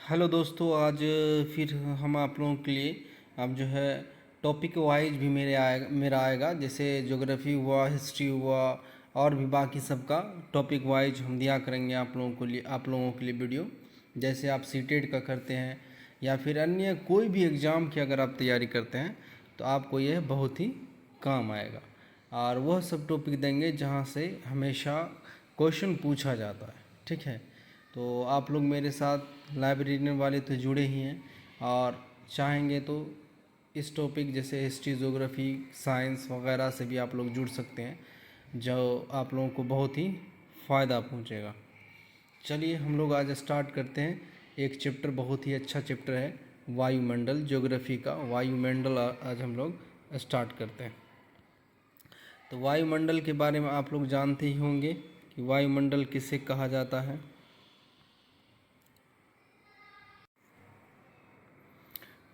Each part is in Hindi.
हेलो दोस्तों, आज फिर हम आप लोगों के लिए अब जो है टॉपिक वाइज भी मेरा आएगा। जैसे ज्योग्राफी हुआ, हिस्ट्री हुआ और भी बाकी सबका टॉपिक वाइज हम दिया करेंगे आप लोगों के लिए वीडियो। जैसे आप सीटेट का करते हैं या फिर अन्य कोई भी एग्ज़ाम की अगर आप तैयारी करते हैं तो आपको यह बहुत ही काम आएगा। और वह सब टॉपिक देंगे जहाँ से हमेशा क्वेश्चन पूछा जाता है। ठीक है, तो आप लोग मेरे साथ लाइब्रेरियन वाले तो जुड़े ही हैं और चाहेंगे तो इस टॉपिक जैसे हिस्ट्री, ज्योग्राफी, साइंस वगैरह से भी आप लोग जुड़ सकते हैं, जो आप लोगों को बहुत ही फ़ायदा पहुंचेगा। चलिए हम लोग आज स्टार्ट करते हैं। एक चैप्टर बहुत ही अच्छा चैप्टर है वायुमंडल, ज्योग्राफी का वायुमंडल आज हम लोग स्टार्ट करते हैं। तो वायुमंडल के बारे में आप लोग जानते ही होंगे कि वायुमंडल किसे कहा जाता है।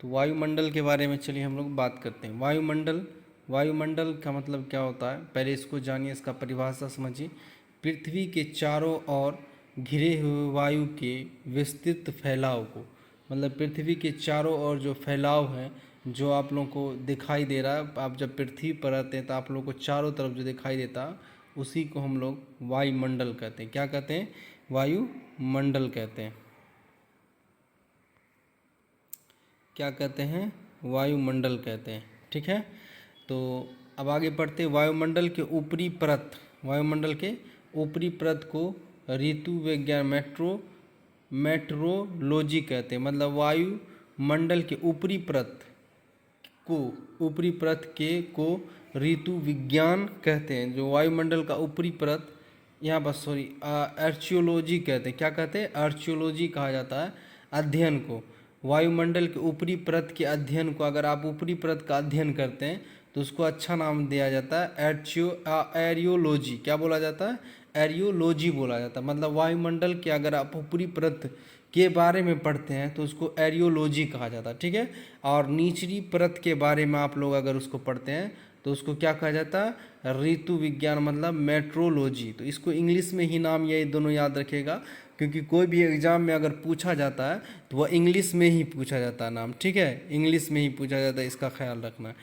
तो वायुमंडल के बारे में चलिए हम लोग बात करते हैं। वायुमंडल का मतलब क्या होता है, पहले इसको जानिए, इसका परिभाषा समझिए। पृथ्वी के चारों ओर घिरे हुए वायु के विस्तृत फैलाव को, मतलब पृथ्वी के चारों ओर जो फैलाव है, जो आप लोगों को दिखाई दे रहा है, आप जब पृथ्वी पर रहते हैं तो आप लोगों को चारों तरफ जो दिखाई देता है उसी को हम लोग वायुमंडल कहते हैं। क्या कहते हैं? वायुमंडल कहते हैं। क्या कहते हैं? वायुमंडल कहते हैं। ठीक है, तो अब आगे बढ़ते हैं। वायुमंडल के ऊपरी परत को ऋतु विज्ञान मेट्रोलॉजी कहते हैं। मतलब वायुमंडल के ऊपरी परत को ऋतु विज्ञान कहते हैं। जो वायुमंडल का ऊपरी परत, यहाँ पर सॉरी, आर्चियोलॉजी कहते हैं। क्या कहते हैं? आर्चियोलॉजी कहा जाता है अध्ययन को। वायुमंडल के ऊपरी परत के अध्ययन को, अगर आप ऊपरी परत का अध्ययन करते हैं तो उसको अच्छा नाम दिया जाता है एरियोलॉजी। क्या बोला जाता है? एरियोलॉजी बोला जाता है। मतलब वायुमंडल के अगर आप ऊपरी परत के बारे में पढ़ते हैं तो उसको एरियोलॉजी कहा जाता है। ठीक है, और निचली परत के बारे में आप लोग अगर उसको पढ़ते हैं तो उसको क्या कहा जाता है? ऋतु विज्ञान, मतलब मेट्रोलॉजी। तो इसको इंग्लिश में ही नाम ये दोनों याद रखेगा, क्योंकि कोई भी एग्ज़ाम में अगर पूछा जाता है तो वह इंग्लिश में ही पूछा जाता है नाम। ठीक है, इंग्लिश में ही पूछा जाता है, इसका ख्याल रखना है।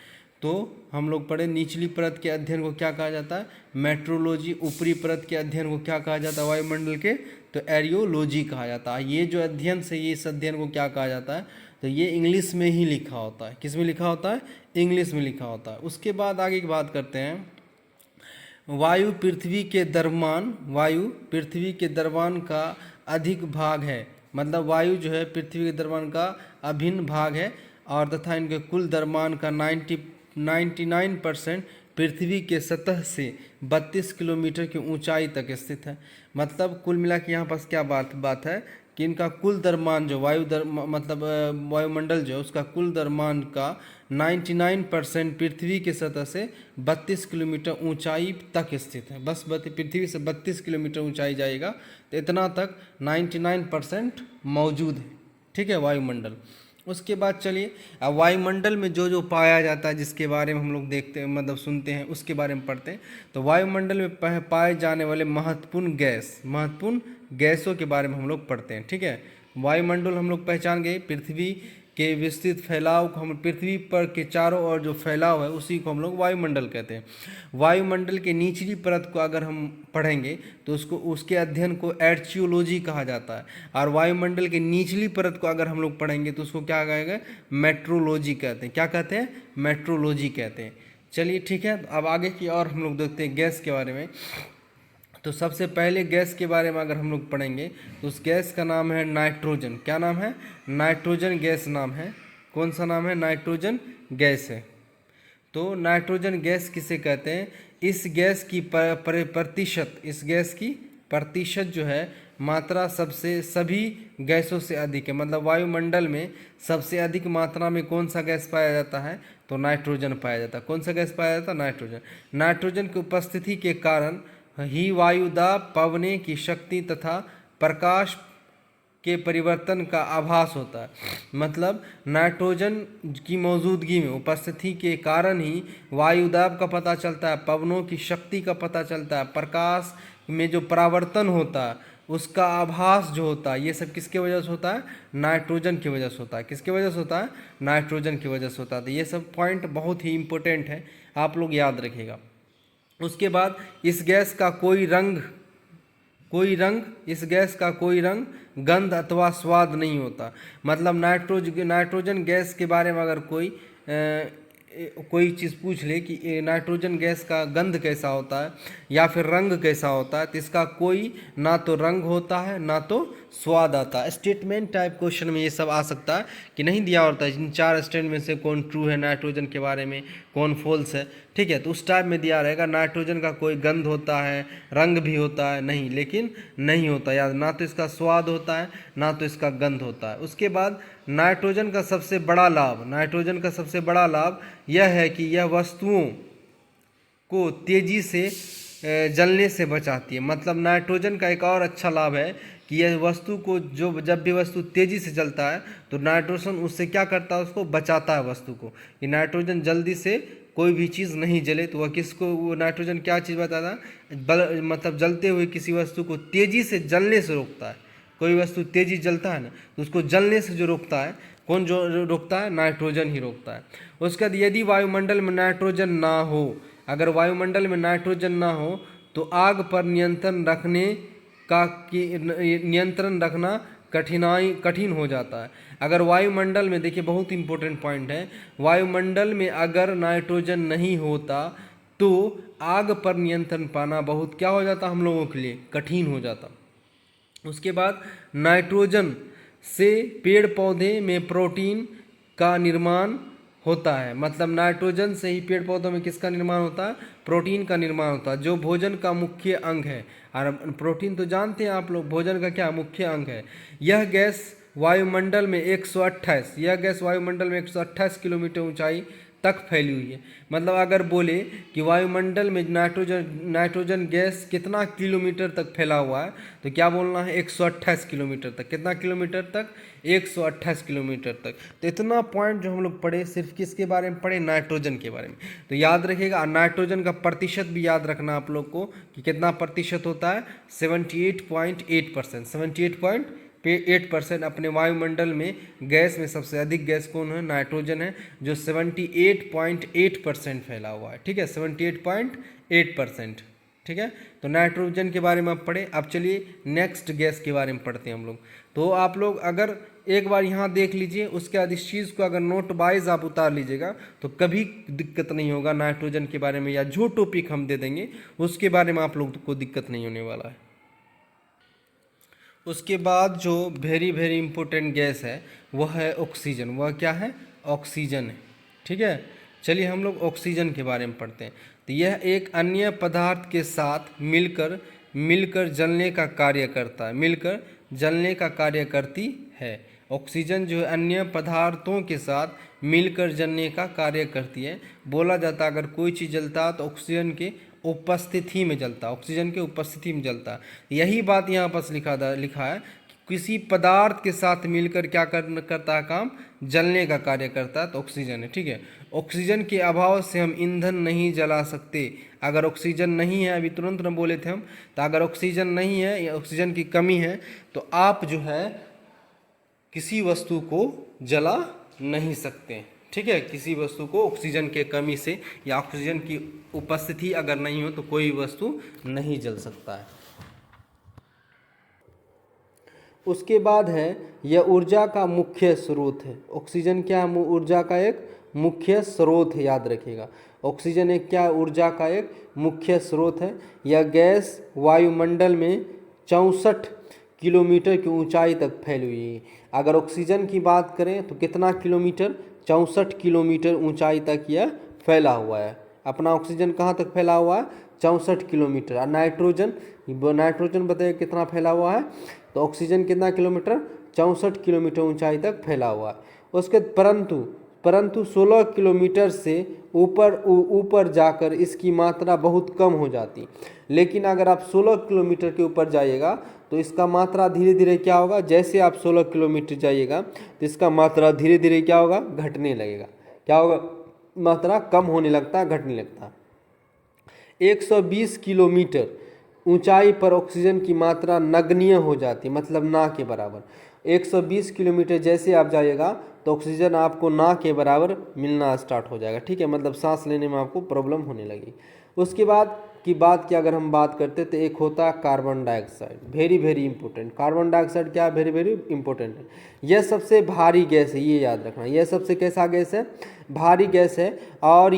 तो हम लोग पढ़े निचली परत के अध्ययन को क्या कहा जाता है? मेट्रोलॉजी। ऊपरी परत के अध्ययन को क्या कहा जाता है वायुमंडल के? तो एरियोलॉजी कहा जाता है। ये जो अध्ययन से, ये इस अध्ययन को क्या कहा जाता है? तो ये इंग्लिश में ही लिखा होता है। किस में लिखा होता है? इंग्लिश में लिखा होता है। उसके बाद आगे की बात करते हैं। वायु पृथ्वी के द्रव्यमान का अधिक भाग है। मतलब वायु जो है पृथ्वी के द्रव्यमान का अभिन्न भाग है, और तथा इनके कुल द्रव्यमान का 99% पृथ्वी के सतह से 32 किलोमीटर की ऊंचाई तक स्थित है। मतलब कुल मिला के यहाँ पास क्या बात है कि इनका कुल द्रव्यमान जो वायुमंडल जो है उसका कुल द्रव्यमान का 99% पृथ्वी की सतह से 32 किलोमीटर ऊंचाई तक स्थित है। बस पृथ्वी से 32 किलोमीटर ऊंचाई जाएगा तो इतना तक 99% मौजूद है। ठीक है, वायुमंडल। उसके बाद चलिए, अब वायुमंडल में जो जो पाया जाता है, जिसके बारे में हम लोग देखते हैं, मतलब सुनते हैं, उसके बारे में पढ़ते हैं। तो वायुमंडल में पाए जाने वाले महत्वपूर्ण गैसों के बारे में हम लोग पढ़ते हैं। ठीक है, वायुमंडल हम लोग पहचान गए। पृथ्वी के विस्तृत फैलाव को हम, पृथ्वी पर के चारों ओर जो फैलाव है उसी को हम लोग वायुमंडल कहते हैं। वायुमंडल के निचली परत को अगर हम पढ़ेंगे तो उसके अध्ययन को आर्चियोलॉजी कहा जाता है, और वायुमंडल के निचली परत को अगर हम लोग पढ़ेंगे तो उसको क्या कहेंगे? मेट्रोलॉजी कहते हैं। क्या कहते हैं? मेट्रोलॉजी कहते हैं। चलिए ठीक है, अब आगे की और हम लोग देखते हैं गैस के बारे में। तो सबसे पहले गैस के बारे में अगर हम लोग पढ़ेंगे तो उस गैस का नाम है नाइट्रोजन। क्या नाम है? नाइट्रोजन गैस नाम है। कौन सा नाम है? नाइट्रोजन गैस है। तो नाइट्रोजन गैस किसे कहते हैं? इस गैस की प्रतिशत जो है मात्रा सभी गैसों से अधिक है। मतलब वायुमंडल में सबसे अधिक मात्रा में कौन सा गैस पाया जाता है? तो नाइट्रोजन पाया जाता है। कौन सा गैस पाया जाता है? नाइट्रोजन। नाइट्रोजन की उपस्थिति के कारण ही वायुदाब, पवने की शक्ति तथा प्रकाश के परिवर्तन का आभास होता है। मतलब नाइट्रोजन की मौजूदगी में, उपस्थिति के कारण ही वायुदाब का पता चलता है, पवनों की शक्ति का पता चलता है, प्रकाश में जो परावर्तन होता है उसका आभास जो होता है, ये सब किसके वजह से होता है? नाइट्रोजन की वजह से होता है। किसके वजह से होता है? नाइट्रोजन की वजह से होता है। तो ये सब पॉइंट बहुत ही इंपॉर्टेंट है, आप लोग याद रखिएगा। उसके बाद इस गैस का कोई रंग इस गैस का कोई रंग, गंध अथवा स्वाद नहीं होता। मतलब नाइट्रोजन गैस के बारे में अगर कोई चीज़ पूछ ले कि ये नाइट्रोजन गैस का गंध कैसा होता है या फिर रंग कैसा होता है, तो इसका कोई ना तो रंग होता है ना तो स्वाद आता है। स्टेटमेंट टाइप क्वेश्चन में ये सब आ सकता है कि नहीं दिया होता है इन 4 स्टेटमेंट में से कौन ट्रू है नाइट्रोजन के बारे में, कौन फॉल्स है, ठीक है। तो उस टाइप में दिया रहेगा नाइट्रोजन का कोई गंध होता है, रंग भी होता है, नहीं, लेकिन नहीं होता याद, ना तो इसका स्वाद होता है ना तो इसका गंध होता है। उसके बाद नाइट्रोजन का सबसे बड़ा लाभ यह है कि यह वस्तुओं को तेजी से जलने से बचाती है। मतलब नाइट्रोजन का एक और अच्छा लाभ है कि यह वस्तु को जब भी वस्तु तेज़ी से जलता है तो नाइट्रोजन उससे क्या करता है, उसको बचाता है वस्तु को, कि नाइट्रोजन जल्दी से कोई भी चीज़ नहीं जले। तो वो नाइट्रोजन क्या चीज़ बताता है, मतलब जलते हुए किसी वस्तु को तेज़ी से जलने से रोकता है। कोई वस्तु तेज़ी जलता है ना, तो उसको जलने से जो रोकता है, कौन जो रोकता है? नाइट्रोजन ही रोकता है। उसके बाद यदि वायुमंडल में नाइट्रोजन ना हो, अगर वायुमंडल में नाइट्रोजन ना हो तो आग पर नियंत्रण रखना कठिन हो जाता है। अगर वायुमंडल में, देखिए बहुत इंपॉर्टेंट पॉइंट है, वायुमंडल में अगर नाइट्रोजन नहीं होता तो आग पर नियंत्रण पाना बहुत क्या हो जाता हम लोगों के लिए? कठिन हो जाता। उसके बाद नाइट्रोजन से पेड़ पौधे में प्रोटीन का निर्माण होता है। मतलब नाइट्रोजन से ही पेड़ पौधों में किसका निर्माण होता है? प्रोटीन का निर्माण होता है, जो भोजन का मुख्य अंग है। और प्रोटीन तो जानते हैं आप लोग, भोजन का क्या मुख्य अंग है। यह गैस वायुमंडल में 128 किलोमीटर ऊंचाई तक फैली हुई है। मतलब अगर बोले कि वायुमंडल में नाइट्रोजन गैस कितना किलोमीटर तक फैला हुआ है, तो क्या बोलना है? 128 किलोमीटर तक। कितना किलोमीटर तक? 128 किलोमीटर तक। तो इतना पॉइंट जो हम लोग पढ़े, सिर्फ किसके बारे में पढ़े? नाइट्रोजन के बारे में। तो याद रखिएगा, नाइट्रोजन का प्रतिशत भी याद रखना आप लोग को कि कितना प्रतिशत होता है? 78.8%। 78.8% अपने वायुमंडल में गैस में सबसे अधिक गैस कौन है? नाइट्रोजन है, जो 78.8% फैला हुआ है, ठीक है, 78.8%, ठीक है। तो नाइट्रोजन के बारे में आप पढ़े। अब चलिए नेक्स्ट गैस के बारे में पढ़ते हैं हम लोग। तो आप लोग अगर एक बार यहाँ देख लीजिए, उसके बाद इस चीज़ को अगर नोट वाइज आप उतार लीजिएगा तो कभी दिक्कत नहीं होगा नाइट्रोजन के बारे में, या जो टॉपिक हम दे देंगे उसके बारे में आप लोग को दिक्कत नहीं होने वाला है। उसके बाद जो वेरी इंपॉर्टेंट गैस है वह है ऑक्सीजन। वह क्या है? ऑक्सीजन है, ठीक है। चलिए हम लोग ऑक्सीजन के बारे में पढ़ते हैं। तो यह एक अन्य पदार्थ के साथ मिलकर जलने का कार्य करता है, मिलकर जलने का कार्य करती है। ऑक्सीजन जो है अन्य पदार्थों के साथ मिलकर जलने का कार्य करती है। बोला जाता है अगर कोई चीज़ जलता है तो ऑक्सीजन के उपस्थिति में जलता है, ऑक्सीजन के उपस्थिति में जलता है। यही बात यहाँ पर लिखा है कि किसी पदार्थ के साथ मिलकर क्या करता है काम? जलने का कार्य करता है, तो ऑक्सीजन है, ठीक है। ऑक्सीजन के अभाव से हम ईंधन नहीं जला सकते। अगर ऑक्सीजन नहीं है, अभी तुरंत न बोले थे हम, तो अगर ऑक्सीजन नहीं है या ऑक्सीजन की कमी है तो आप जो है किसी वस्तु को जला नहीं सकते, ठीक है। किसी वस्तु को ऑक्सीजन के कमी से या ऑक्सीजन की उपस्थिति अगर नहीं हो तो कोई वस्तु नहीं जल सकता है। उसके बाद है यह ऊर्जा का मुख्य स्रोत है। ऑक्सीजन क्या है? ऊर्जा का एक मुख्य स्रोत है, याद रखिएगा। ऑक्सीजन एक क्या? ऊर्जा का एक मुख्य स्रोत है। यह गैस वायुमंडल में 64 किलोमीटर की ऊंचाई तक फैली हुई है। अगर ऑक्सीजन की बात करें तो कितना किलोमीटर? 64 किलोमीटर ऊंचाई तक यह फैला हुआ है। अपना ऑक्सीजन कहाँ तक फैला हुआ है? 64 किलोमीटर। और नाइट्रोजन बताइए कितना फैला हुआ है? तो ऑक्सीजन कितना किलोमीटर? 64 किलोमीटर ऊंचाई तक फैला हुआ है। उसके परंतु 16 किलोमीटर से ऊपर जाकर इसकी मात्रा बहुत कम हो जाती। लेकिन अगर आप 16 किलोमीटर के ऊपर जाइएगा तो इसका मात्रा धीरे धीरे क्या होगा? जैसे आप 16 किलोमीटर जाइएगा तो इसका मात्रा धीरे धीरे क्या होगा? घटने लगेगा। क्या होगा? मात्रा कम होने लगता है, घटने लगता है। 120 किलोमीटर ऊंचाई पर ऑक्सीजन की मात्रा नगण्य हो जाती है, मतलब ना के बराबर। 120 किलोमीटर जैसे आप जाइएगा तो ऑक्सीजन आपको ना के बराबर मिलना स्टार्ट हो जाएगा, ठीक है, मतलब सांस लेने में आपको प्रॉब्लम होने लगी। उसके बाद की बात की अगर हम बात करते तो एक होता है carbon dioxide, very very important. Carbon dioxide क्या है, वेरी वेरी इंपॉर्टेंट है। यह सबसे भारी गैस है, ये याद रखना, यह सबसे कैसा गैस है, भारी गैस है। और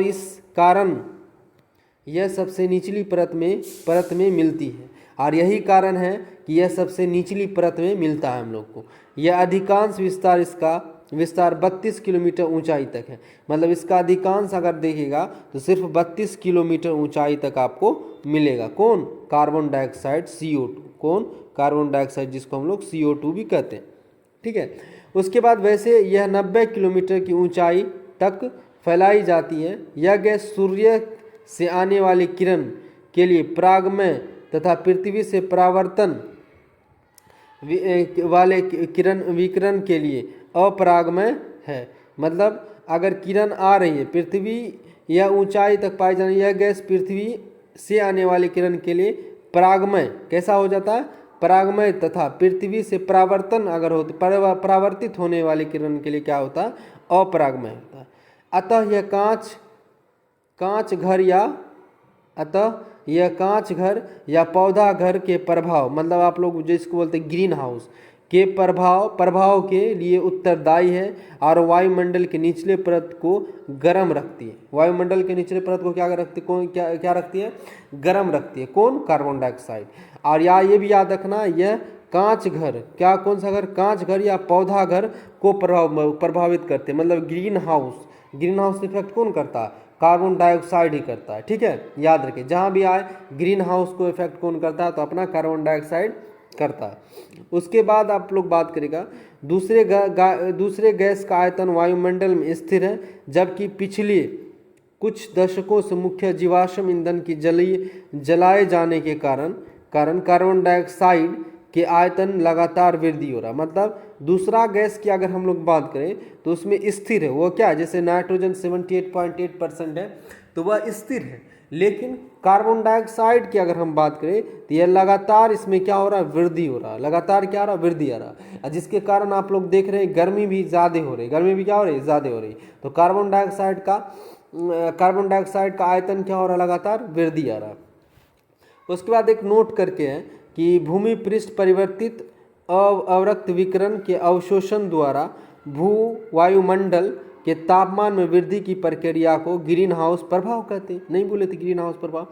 इस कारण यह सबसे निचली परत में मिलती है, और यही कारण है कि यह सबसे निचली परत में मिलता है हम लोग को। यह अधिकांश विस्तार 32 किलोमीटर ऊंचाई तक है, मतलब इसका अधिकांश अगर देखिएगा तो सिर्फ 32 किलोमीटर ऊंचाई तक आपको मिलेगा। कौन, कार्बन डाइऑक्साइड, CO2। कौन, कार्बन डाइऑक्साइड, जिसको हम लोग CO2 भी कहते हैं, ठीक है। उसके बाद वैसे यह 90 किलोमीटर की ऊंचाई तक फैलाई जाती है। यह गैस सूर्य से आने वाली किरण के लिए परागमय तथा पृथ्वी से परावर्तन वाले विकिरण के लिए अपरागमय है। मतलब अगर किरण आ रही है पृथ्वी या ऊंचाई तक पाई जाने, यह गैस पृथ्वी से आने वाली किरण के लिए परागमय कैसा हो जाता है, परागमय तथा पृथ्वी से परावर्तन अगर होती परावर्तित होने वाली किरण के लिए क्या होता है, अपरागमय होता है। अतः यह कांच घर या पौधा घर के प्रभाव, मतलब आप लोग जिसको बोलते हैं ग्रीन हाउस के प्रभाव के लिए उत्तरदायी है, और वायुमंडल के निचले परत को गर्म रखती है। वायुमंडल के निचले परत को क्या रखती है, कौन क्या रखती है, गर्म रखती है। कौन, कार्बन डाइऑक्साइड। और ये भी याद रखना, यह कांच घर, क्या कौन सा घर, कांच घर या पौधा घर को प्रभावित करते हैं। मतलब ग्रीन हाउस इफेक्ट कौन करता है, कार्बन डाइऑक्साइड ही करता है, ठीक है, याद रखिए। जहाँ भी आए ग्रीन हाउस को इफेक्ट कौन करता है, तो अपना कार्बन डाइऑक्साइड करता है। उसके बाद आप लोग बात करेगा दूसरे गैस का आयतन वायुमंडल में स्थिर है, जबकि पिछले कुछ दशकों से मुख्य जीवाश्म ईंधन की जलाए जाने के कारण कार्बन डाइऑक्साइड के आयतन लगातार वृद्धि हो रहा। मतलब दूसरा गैस की अगर हम लोग बात करें तो उसमें स्थिर है, वो क्या है, जैसे नाइट्रोजन 78.8% है तो वह स्थिर है, लेकिन कार्बन डाइऑक्साइड की अगर हम बात करें तो यह लगातार इसमें क्या हो रहा है, वृद्धि हो रहा है, लगातार क्या हो रहा है, वृद्धि आ रहा है, जिसके कारण आप लोग देख रहे हैं गर्मी भी ज़्यादा हो रही है, गर्मी भी क्या हो रही है, ज़्यादा हो रही है। तो कार्बन डाइऑक्साइड का आयतन क्या हो रहा है, लगातार वृद्धि आ रहा है। उसके बाद एक नोट करके है कि भूमि पृष्ठ परिवर्तित अवरक्त विकिरण के अवशोषण द्वारा भू वायुमंडल के तापमान में वृद्धि की प्रक्रिया को ग्रीन हाउस प्रभाव कहते हैं। नहीं बोले थे ग्रीन हाउस प्रभाव,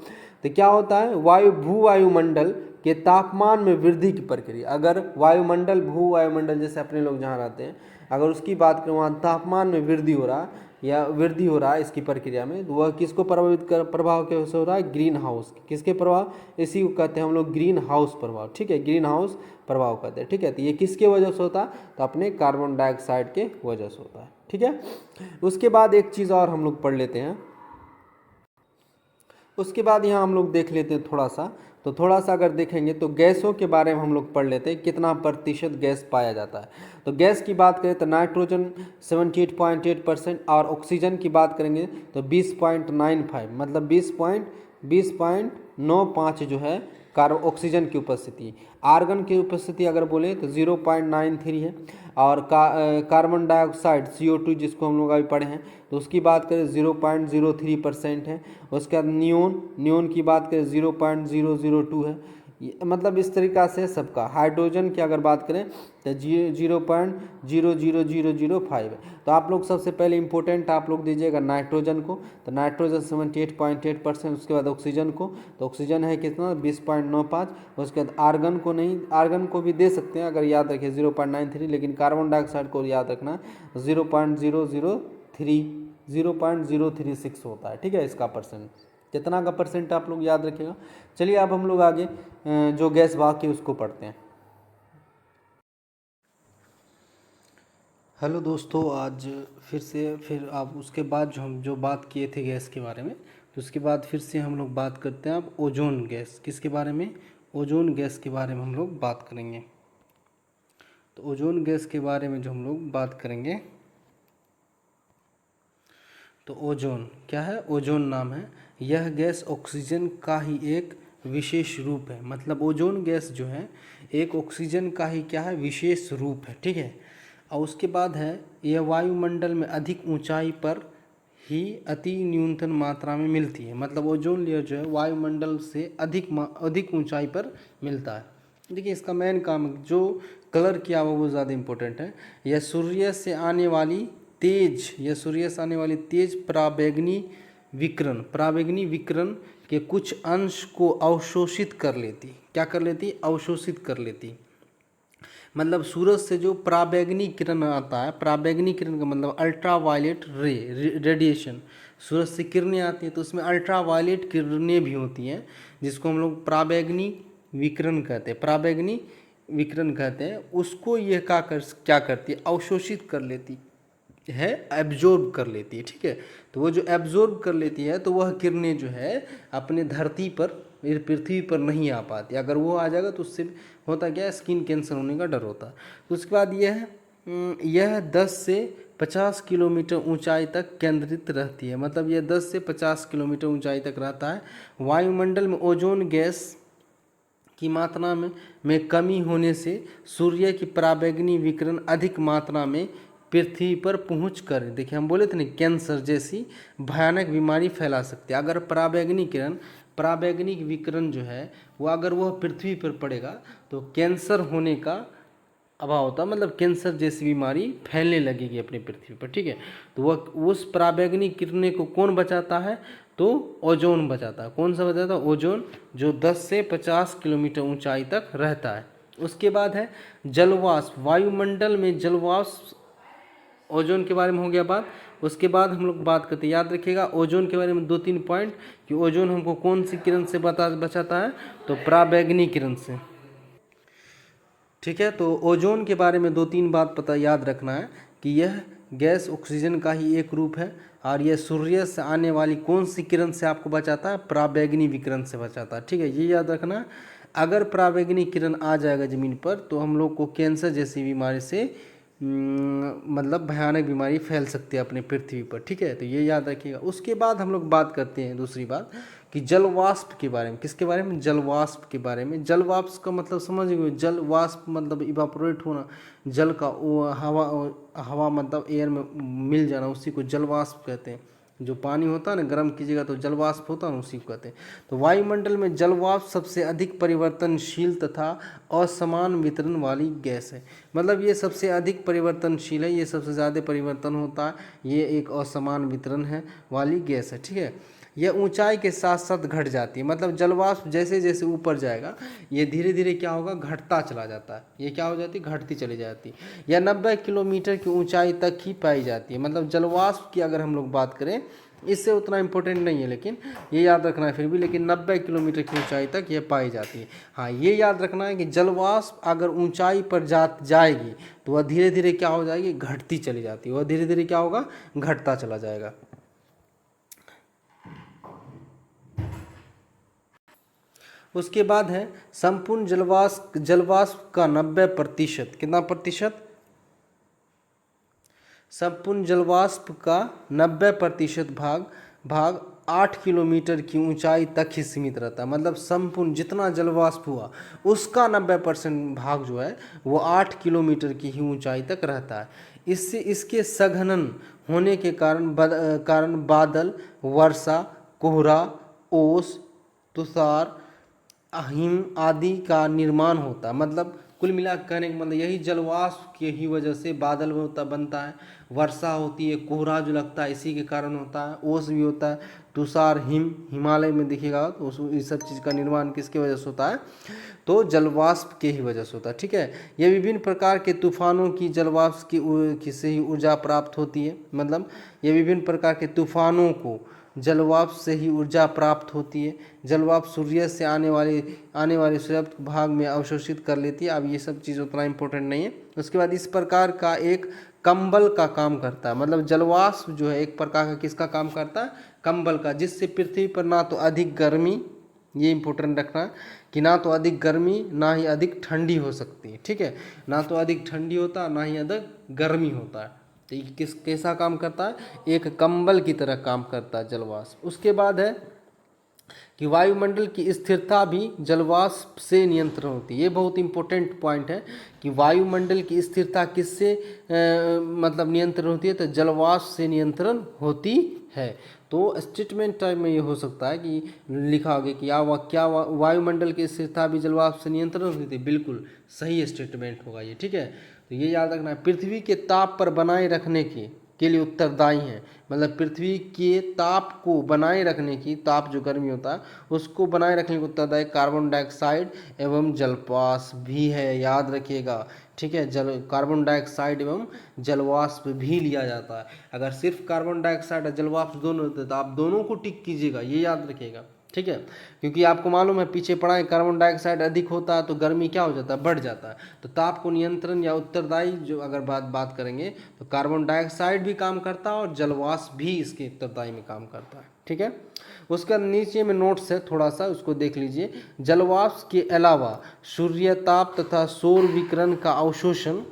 तो क्या होता है, भू वायुमंडल के तापमान में वृद्धि की प्रक्रिया। अगर वायुमंडल, भू वायुमंडल जैसे अपने लोग जहाँ रहते हैं, अगर उसकी बात करें वहाँ तापमान में वृद्धि हो रहा है या वृद्धि हो रहा है इसकी प्रक्रिया में, तो वह किसको प्रभावित कर, प्रभाव कैसे हो रहा है, ग्रीन हाउस, किसके प्रभाव, इसी को कहते हैं हम लोग ग्रीन हाउस प्रभाव, ठीक है, ग्रीन हाउस प्रभाव कहते हैं, ठीक है। तो ये किसके वजह से होता है, तो अपने कार्बन डाइऑक्साइड के वजह से होता है, ठीक है। उसके बाद एक चीज़ और हम लोग पढ़ लेते हैं, उसके बाद यहाँ हम लोग देख लेते हैं थोड़ा सा अगर देखेंगे तो गैसों के बारे में हम लोग पढ़ लेते हैं, कितना प्रतिशत गैस पाया जाता है। तो गैस की बात करें तो नाइट्रोजन 78.8% और ऑक्सीजन की बात करेंगे तो 20.95, मतलब 20.95 जो है ऑक्सीजन की उपस्थिति। आर्गन की उपस्थिति अगर बोले तो 0.93 है, और कार्बन डाइऑक्साइड CO2 जिसको हम लोग अभी पढ़े हैं तो उसकी बात करें 0.03% है। उसके बाद नियोन की बात करें 0.002 है। मतलब इस तरीक़ा से सबका। हाइड्रोजन की अगर बात करें तो 0.00005 है। तो आप लोग सबसे पहले इंपॉर्टेंट आप लोग दीजिएगा नाइट्रोजन को, तो नाइट्रोजन 78.8%। उसके बाद ऑक्सीजन को, तो ऑक्सीजन है कितना 20.95। उसके बाद आर्गन को नहीं, आर्गन को भी दे सकते हैं अगर याद रखें 0.93, लेकिन कार्बन डाइऑक्साइड को याद रखना 0.036 होता है, ठीक है। इसका परसेंट कितना का परसेंट आप लोग याद रखिएगा। चलिए अब हम लोग आगे जो गैस भाग की उसको पढ़ते हैं। हेलो दोस्तों, आज फिर आप उसके बाद हम जो बात किए थे गैस के बारे में, तो उसके बाद फिर से हम लोग बात करते हैं अब ओजोन गैस। किसके बारे में, ओजोन गैस के बारे में हम लोग बात करेंगे। तो ओजोन गैस के बारे में जो हम लोग बात करेंगे तो ओजोन क्या है, ओजोन नाम है। यह गैस ऑक्सीजन का ही एक विशेष रूप है, मतलब ओजोन गैस जो है एक ऑक्सीजन का ही क्या है, विशेष रूप है, ठीक है। और उसके बाद है यह वायुमंडल में अधिक ऊंचाई पर ही अति न्यूनतम मात्रा में मिलती है, मतलब ओजोन लेयर जो है वायुमंडल से अधिक ऊंचाई पर मिलता है। देखिए इसका मेन काम जो कलर किया हुआ वो ज़्यादा इम्पोर्टेंट है। यह सूर्य से आने वाली तेज पराबैंगनी विकिरण के कुछ अंश को अवशोषित कर लेती। क्या कर लेती? अवशोषित कर लेती। मतलब सूरज से जो पराबैंगनी किरण आता है, पराबैंगनी किरण का मतलब अल्ट्रा वायलेट रेडिएशन, सूरज से किरणें आती हैं तो उसमें अल्ट्रा वायलेट किरणें भी होती हैं जिसको हम लोग पराबैंगनी विकिरण कहते हैं। उसको यह क्या करती है, अवशोषित कर लेती है, एब्जॉर्ब कर लेती है, ठीक है। तो वो जो एब्जॉर्ब कर लेती है तो वह किरणें जो है अपने धरती पर, पृथ्वी पर नहीं आ पाती। अगर वो आ जाएगा तो उससे होता क्या है, स्किन कैंसर होने का डर होता है। तो उसके बाद यह 10 से 50 किलोमीटर ऊंचाई तक केंद्रित रहती है, मतलब यह 10 से 50 किलोमीटर ऊंचाई तक रहता है। वायुमंडल में ओजोन गैस की मात्रा में कमी होने से सूर्य की पराबैंगनी विकिरण अधिक मात्रा में पृथ्वी पर पहुँच कर, देखिए हम बोले थे ना, कैंसर जैसी भयानक बीमारी फैला सकती है। अगर पराबैंगनी विकिरण जो है वो अगर वह पृथ्वी पर पड़ेगा तो कैंसर होने का अभाव होता है, मतलब कैंसर जैसी बीमारी फैलने लगेगी अपनी पृथ्वी पर, ठीक है। तो वह उस पराबैंगनी किरणें को कौन बचाता है, तो ओजोन बचाता है। कौन सा बचाता है? ओजोन, जो 10 से 50 किलोमीटर ऊंचाई तक रहता है। उसके बाद है जलवाष्प। वायुमंडल में जलवाष्प, ओजोन के बारे में हो गया बात। उसके बाद हम लोग बात करते हैं, याद रखिएगा ओजोन के बारे में 2-3 पॉइंट कि ओजोन हमको कौन सी किरण से बचाता है, तो पराबैंगनी किरण से, ठीक है। तो ओजोन के बारे में 2-3 बात याद रखना है कि यह गैस ऑक्सीजन का ही एक रूप है और यह सूर्य से आने वाली कौन सी किरण से आपको बचाता है, पराबैंगनी विकिरण से बचाता है, ठीक है। ये याद रखना, अगर पराबैंगनी किरण आ जाएगा ज़मीन पर तो हम लोग को कैंसर जैसी बीमारी से मतलब भयानक बीमारी फैल सकती है अपने पृथ्वी पर, ठीक है। तो ये याद रखिएगा। उसके बाद हम लोग बात करते हैं दूसरी बात कि जलवाष्प के बारे में। किसके बारे में? जलवाष्प के बारे में। जलवाष्प का मतलब समझ गए, जलवाष्प मतलब इवापोरेट होना, जल का हवा मतलब एयर में मिल जाना, उसी को जलवाष्प कहते हैं। जो पानी होता है ना, गर्म कीजिएगा तो जलवाष्प होता है ना, उसी को कहते हैं। तो वायुमंडल में जलवाष्प सबसे अधिक परिवर्तनशील तथा असमान वितरण वाली गैस है, मतलब ये सबसे अधिक परिवर्तनशील है, ये सबसे ज़्यादा परिवर्तन होता है, ये एक असमान वितरण है वाली गैस है, ठीक है। यह ऊंचाई के साथ साथ घट जाती है, मतलब जलवाष्प जैसे जैसे ऊपर जाएगा ये धीरे धीरे क्या होगा, घटता चला जाता है। ये क्या हो जाती है, घटती चली जाती है। यह 90 किलोमीटर की ऊंचाई तक ही पाई जाती है, मतलब जलवाष्प की अगर हम लोग बात करें, इससे उतना इम्पोर्टेंट नहीं है लेकिन ये याद रखना है फिर भी, लेकिन 90 किलोमीटर की ऊंचाई तक ये पाई जाती है। हाँ, ये याद रखना है कि जलवाष्प अगर ऊंचाई पर जाएगी तो वह धीरे धीरे क्या हो जाएगी, घटती चली जाती है। वह धीरे धीरे क्या होगा, घटता चला जाएगा। उसके बाद है संपूर्ण जलवाष्प का 90%, कितना प्रतिशत, संपूर्ण जलवाष्प का 90% भाग 8 किलोमीटर की ऊंचाई तक ही सीमित रहता है, मतलब संपूर्ण जितना जलवाष्प हुआ उसका 90% भाग जो है वो 8 किलोमीटर की ही ऊंचाई तक रहता है। इससे इसके सघनन होने के कारण बादल, वर्षा, कोहरा, ओस, तुषार, हिम आदि का निर्माण होता है। मतलब कुल मिला कहने का मतलब यही जलवाष्प के ही वजह से बादल बनता है, वर्षा होती है, कोहरा जो लगता है इसी के कारण होता है, ओस भी होता है, तुषार, हिमालय में दिखेगा तो इस सब चीज़ का निर्माण किसके वजह से होता है, तो जलवाष्प के ही वजह से होता है, ठीक है। ये विभिन्न प्रकार के तूफानों की जलवाष्प की से ही ऊर्जा प्राप्त होती है, मतलब ये विभिन्न प्रकार के तूफानों को जलवाष्प से ही ऊर्जा प्राप्त होती है। जलवाष्प सूर्य से आने वाले सूर्यास्त भाग में अवशोषित कर लेती है। अब ये सब चीज़ उतना इम्पोर्टेंट नहीं है। उसके बाद इस प्रकार का एक कंबल का काम करता है, मतलब जलवाष्प जो है एक प्रकार का किसका काम करता है, कंबल का, जिससे पृथ्वी पर ना तो अधिक गर्मी, ये इंपॉर्टेंट रखना कि ना तो अधिक गर्मी ना ही अधिक ठंडी हो सकती है, ठीक है। ना तो अधिक ठंडी होता है ना ही अधिक गर्मी होता है। तो ये कैसा काम करता है, एक कंबल की तरह काम करता है जलवाष्प। उसके बाद है कि वायुमंडल की स्थिरता भी जलवाष्प से नियंत्रण होती है। ये बहुत इंपॉर्टेंट पॉइंट है कि वायुमंडल की स्थिरता किससे मतलब नियंत्रण होती है, तो जलवाष्प से नियंत्रण होती है। तो स्टेटमेंट टाइप में ये हो सकता है कि लिखा होगा कि क्या वायुमंडल की स्थिरता भी जलवाष्प से नियंत्रण होती है, बिल्कुल सही स्टेटमेंट होगा ये, ठीक है। तो ये याद रखना है, पृथ्वी के ताप पर बनाए रखने के लिए उत्तरदायी हैं। मतलब पृथ्वी के ताप को बनाए रखने की, ताप जो गर्मी होता है उसको बनाए रखने को उत्तरदायी कार्बन डाइऑक्साइड एवं जलवाष्प भी है, याद रखिएगा, ठीक है। कार्बन डाइऑक्साइड एवं जलवाष्प भी लिया जाता है। अगर सिर्फ कार्बन डाइऑक्साइड और जलवाष्प दोनों होते तो आप दोनों को टिक कीजिएगा, ये याद रखिएगा, ठीक है। क्योंकि आपको मालूम है पीछे पढ़ा है, कार्बन डाइऑक्साइड अधिक होता है तो गर्मी क्या हो जाता है, बढ़ जाता है। तो ताप को नियंत्रण या उत्तरदायी जो अगर बात करेंगे तो कार्बन डाइऑक्साइड भी काम करता है और जलवाष्प भी इसके उत्तरदायी में काम करता है, ठीक है। उसका नीचे में नोट्स है, थोड़ा सा उसको देख लीजिए। जलवाष्प के अलावा सूर्य ताप तथा सौर विकिरण का अवशोषण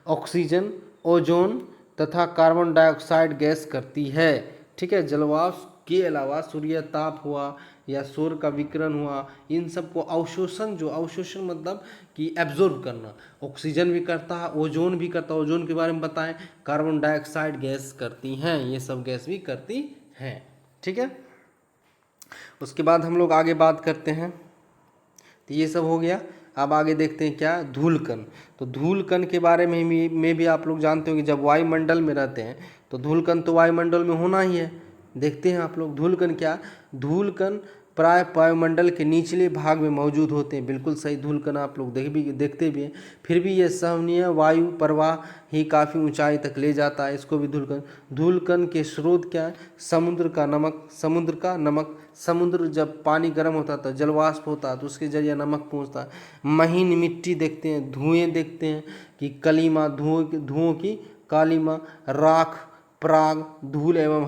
ऑक्सीजन, ओजोन तथा कार्बन डाइऑक्साइड गैस करती है, ठीक है। जलवाष्प के अलावा सूर्य ताप हुआ या सौर का विकिरण हुआ, इन सब को अवशोषण, जो अवशोषण मतलब कि एब्जॉर्ब करना, ऑक्सीजन भी करता है, ओजोन भी करता है, ओजोन के बारे में बताएं, कार्बन डाइऑक्साइड गैस करती हैं, ये सब गैस भी करती हैं, ठीक है। उसके बाद हम लोग आगे बात करते हैं, तो ये सब हो गया। अब आगे देखते हैं क्या, धूलकण। तो धूलकण के बारे में भी आप लोग जानते हो कि जब वायुमंडल में रहते हैं तो धूलकण तो वायुमंडल में होना ही है। देखते हैं आप लोग धूलकण क्या, धूलकण प्राय वायुमंडल के निचले भाग में मौजूद होते हैं, बिल्कुल सही। धूलकण आप लोग देखते भी हैं, फिर भी ये सहनीय वायु प्रवाह ही काफ़ी ऊंचाई तक ले जाता है, इसको भी धूलकण। धूलकण के स्रोत क्या है, समुद्र का नमक। समुद्र जब पानी गर्म होता है तो जलवाष्प होता है तो उसके जरिए नमक पहुँचता है। महीन मिट्टी देखते हैं, धुएँ देखते हैं कि कलीमा, धुओं की कालीमा, राख, पराग, धूल एवं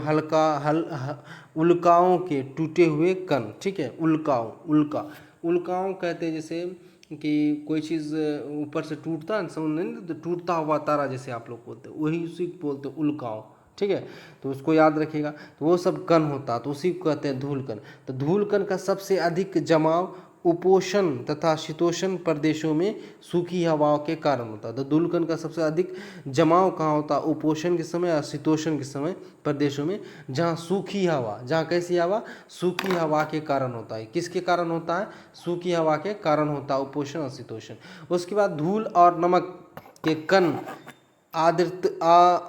उल्काओं के टूटे हुए कण, ठीक है। उल्काओं कहते हैं जैसे कि कोई चीज़ ऊपर से टूटता है ना, समझ नहीं, तो टूटता हुआ तारा जैसे आप लोग बोलते हैं, वही उसी को बोलते हैं उल्काओं, ठीक है। तो उसको याद रखिएगा, तो वो सब कण होता है तो उसी को कहते हैं धूलकण। तो धूलकण का सबसे अधिक जमाव उपोष्ण तथा शीतोष्ण प्रदेशों में सूखी हवाओं के कारण होता है। तो धूलकण का सबसे अधिक जमाव कहाँ होता है, उपोष्ण के समय और शीतोष्ण के समय प्रदेशों में, जहाँ सूखी हवा, जहाँ कैसी हवा, सूखी हवा के कारण होता है। किसके कारण होता है, सूखी हवा के कारण होता है उपोष्ण और शीतोष्ण। उसके बाद धूल और नमक के कण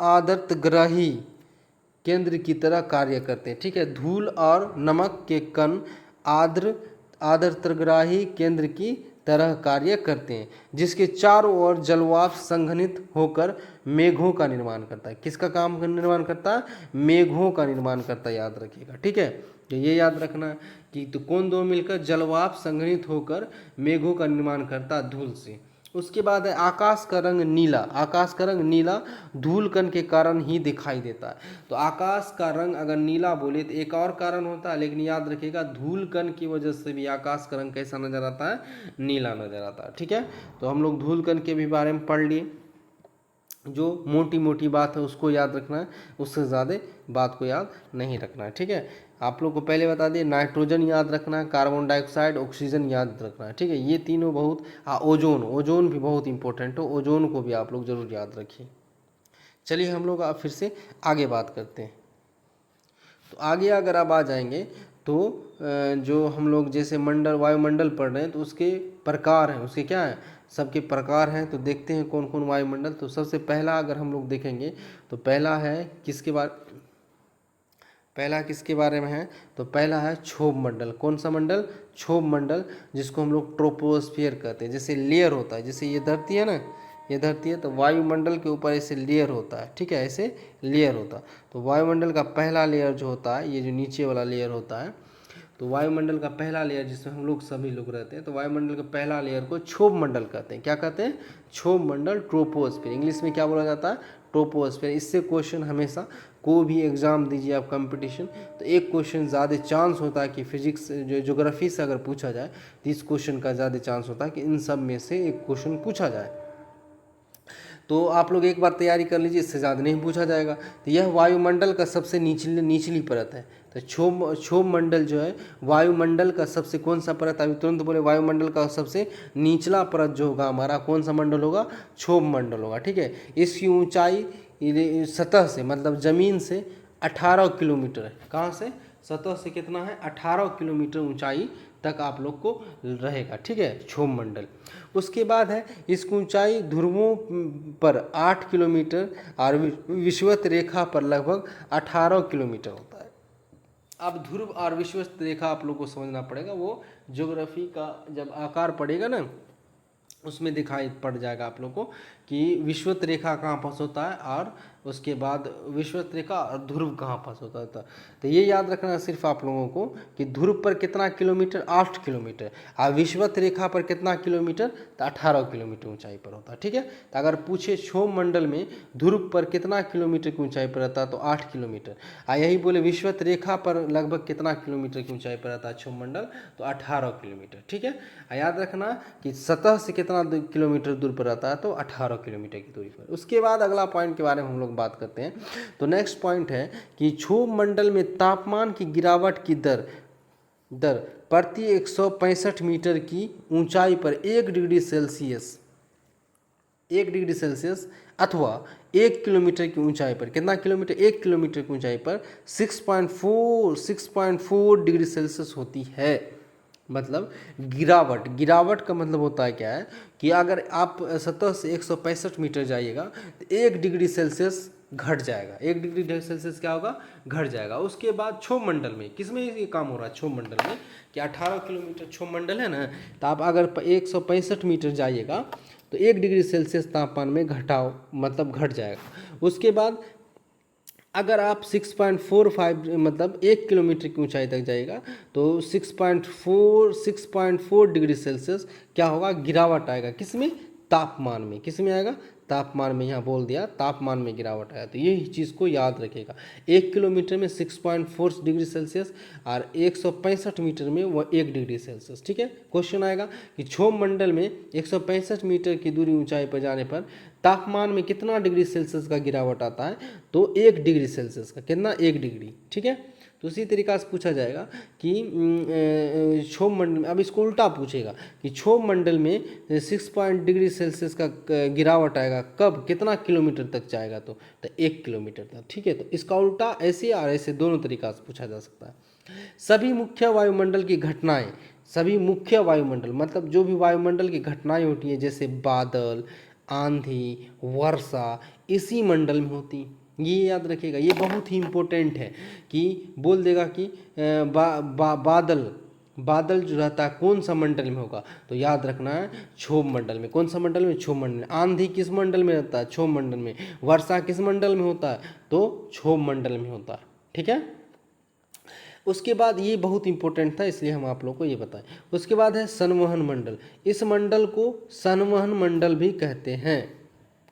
आर्द्रताग्राही केंद्र की तरह कार्य करते हैं, ठीक है। धूल और नमक के कण आर्द्रताग्राही केंद्र की तरह कार्य करते हैं, जिसके चारों ओर जलवाष्प संघनित होकर मेघों का निर्माण करता है। किसका काम का निर्माण करता है, मेघों का निर्माण करता है, याद रखिएगा, ठीक है। तो ये याद रखना कि तो कौन दो मिलकर जलवाष्प संघनित होकर मेघों का निर्माण करता है, धूल से। उसके बाद है आकाश का रंग नीला। आकाश का रंग नीला धूलकण के कारण ही दिखाई देता है। तो आकाश का रंग अगर नीला बोले तो एक और कारण होता है, लेकिन याद रखिएगा धूलकण की वजह से भी आकाश का रंग कैसा नजर आता है, नीला नजर आता है, ठीक है। तो हम लोग धूलकण के भी बारे में पढ़ लिए, जो मोटी मोटी बात है उसको याद रखना है, उससे ज़्यादा बात को याद नहीं रखना है, ठीक है। आप लोग को पहले बता दिए, नाइट्रोजन याद रखना है, कार्बन डाइऑक्साइड, ऑक्सीजन याद रखना है, ठीक है। ये तीनों बहुत, ओजोन भी बहुत इंपॉर्टेंट है, ओजोन को भी आप लोग जरूर याद रखिए। चलिए हम लोग अब फिर से आगे बात करते हैं। तो आगे अगर आप आ जाएंगे तो जो हम लोग जैसे वायुमंडल पढ़ रहे हैं तो उसके प्रकार हैं, उसके क्या हैं, सबके प्रकार हैं। तो देखते हैं कौन कौन वायुमंडल। तो सबसे पहला अगर हम लोग देखेंगे तो पहला किसके बारे में है, तो पहला है क्षोभ मंडल। कौन सा मंडल, क्षोभ मंडल, जिसको हम लोग ट्रोपोस्फियर कहते हैं। जैसे लेयर होता है, जैसे ये धरती है ना, ये धरती है तो वायुमंडल के ऊपर ऐसे लेयर होता है, ठीक है, ऐसे लेयर होता है। तो वायुमंडल का पहला लेयर जो होता है, ये जो नीचे वाला लेयर होता है, तो वायुमंडल का पहला लेयर जिसमें हम लोग सभी लोग रहते हैं, तो वायुमंडल का पहला लेयर को क्षोभ मंडल कहते हैं। क्या कहते हैं, क्षोभ मंडल, ट्रोपोस्फियर। इंग्लिश में क्या बोला जाता है, ट्रोपोस्फियर। इससे क्वेश्चन हमेशा कोई भी एग्जाम दीजिए आप कंपटीशन, तो एक क्वेश्चन ज़्यादा चांस होता है कि फिजिक्स जो ज्योग्राफी से अगर पूछा जाए तो इस क्वेश्चन का ज़्यादा चांस होता है कि इन सब में से एक क्वेश्चन पूछा जाए। तो आप लोग एक बार तैयारी कर लीजिए, इससे ज़्यादा नहीं पूछा जाएगा। तो यह वायुमंडल का सबसे निचली परत है। तो क्षोभ मंडल जो है वायुमंडल का सबसे कौन सा परत, अभी तुरंत बोले वायुमंडल का सबसे निचला परत जो होगा हमारा कौन सा मंडल होगा, क्षोभ मंडल होगा। ठीक है, इसकी ऊंचाई सतह से मतलब ज़मीन से 18 किलोमीटर है। कहाँ से? सतह से कितना है? 18 किलोमीटर ऊंचाई तक आप लोग को रहेगा। ठीक है, क्षोभ मंडल। उसके बाद है इसकी ऊंचाई ध्रुवों पर 8 किलोमीटर और विषुवत रेखा पर लगभग 18 किलोमीटर होता है। अब ध्रुव और विषुवत रेखा आप लोग को समझना पड़ेगा, वो ज्योग्राफी का जब आकार पड़ेगा ना उसमें दिखाई पड़ जाएगा आप लोग को कि विषुवत रेखा कहाँ पास होता है और उसके बाद विषुवत रेखा और ध्रुव कहाँ पास होता है। तो ये याद रखना है सिर्फ आप लोगों को कि ध्रुव पर कितना किलोमीटर, 8 किलोमीटर, और विषुवत रेखा पर कितना किलोमीटर, तो 18 किलोमीटर ऊंचाई पर होता है। ठीक है, तो अगर पूछे क्षोभ मंडल में ध्रुव पर कितना किलोमीटर की ऊंचाई पर रहता है तो 8 किलोमीटर, और यही बोले विषुवत रेखा पर लगभग कितना किलोमीटर की ऊंचाई पर रहता है क्षोभ मंडल, तो 18 किलोमीटर। ठीक है, याद रखना कि सतह से कितना किलोमीटर दूर पर रहता है, तो 18 किलोमीटर की दूरी पर। उसके बाद अगला पॉइंट के बारे में हम लोग बात करते हैं। तो नेक्स्ट पॉइंट है कि क्षोभ मंडल में तापमान की गिरावट की दर प्रति 165 मीटर की ऊंचाई पर 1 डिग्री सेल्सियस अथवा 1 किलोमीटर की ऊंचाई पर, कितना किलोमीटर, 1 किलोमीटर की ऊंचाई पर 6.4 डिग्री सेल्सियस होती है। मतलब गिरावट का मतलब होता है क्या है कि अगर आप सतह से 165 मीटर जाइएगा तो 1 डिग्री सेल्सियस घट जाएगा, 1 डिग्री सेल्सियस क्या होगा, घट जाएगा। उसके बाद क्षोभ मंडल में किसमें ये काम हो रहा है, क्षोभ मंडल में कि 18 किलोमीटर क्षोभ मंडल है ना, तो आप अगर 165 मीटर जाइएगा तो 1 डिग्री सेल्सियस तापमान में घटाव मतलब घट जाएगा। उसके बाद अगर आप 6.45 मतलब 1 किलोमीटर की ऊंचाई तक जाएगा तो 6.4 डिग्री सेल्सियस क्या होगा, गिरावट आएगा। किसमें, तापमान में। किसमें आएगा, तापमान में। यहाँ बोल दिया तापमान में गिरावट आया, तो यही चीज़ को याद रखेगा। 1 किलोमीटर में 6.4 डिग्री सेल्सियस और 165 मीटर में वो 1 डिग्री सेल्सियस। ठीक है, क्वेश्चन आएगा कि क्षोभ मंडल में 165 मीटर की दूरी ऊंचाई पर जाने पर तापमान में कितना डिग्री सेल्सियस का गिरावट आता है, तो 1 डिग्री सेल्सियस का, कितना, 1 डिग्री। ठीक है, तो उसी तरीक़ा से पूछा जाएगा कि क्षोभ मंडल में, अब इसको उल्टा पूछेगा कि क्षोभ मंडल में 6 डिग्री सेल्सियस का गिरावट आएगा कब, कितना किलोमीटर तक जाएगा, तो 1 किलोमीटर तक। ठीक है, तो इसका उल्टा ऐसे और ऐसे दोनों तरीक़ा से पूछा जा सकता है। सभी मुख्य वायुमंडल की घटनाएं, सभी मुख्य वायुमंडल मतलब जो भी वायुमंडल की घटनाएं होती हैं जैसे बादल, आंधी, वर्षा, इसी मंडल में होती। ये याद रखिएगा, ये बहुत ही इम्पोर्टेंट है कि बोल देगा कि बादल जो रहता है कौन सा मंडल में होगा, तो याद रखना है क्षोभ मंडल में। कौन सा मंडल में, क्षोभ मंडल में। आंधी किस मंडल में रहता है, क्षोभ मंडल में। वर्षा किस मंडल में होता है, तो क्षोभ मंडल में होता है। ठीक है, उसके बाद ये बहुत इंपॉर्टेंट था इसलिए हम आप लोग को ये बताएं। उसके बाद है संवहन मंडल। इस मंडल को संवहन मंडल भी कहते हैं।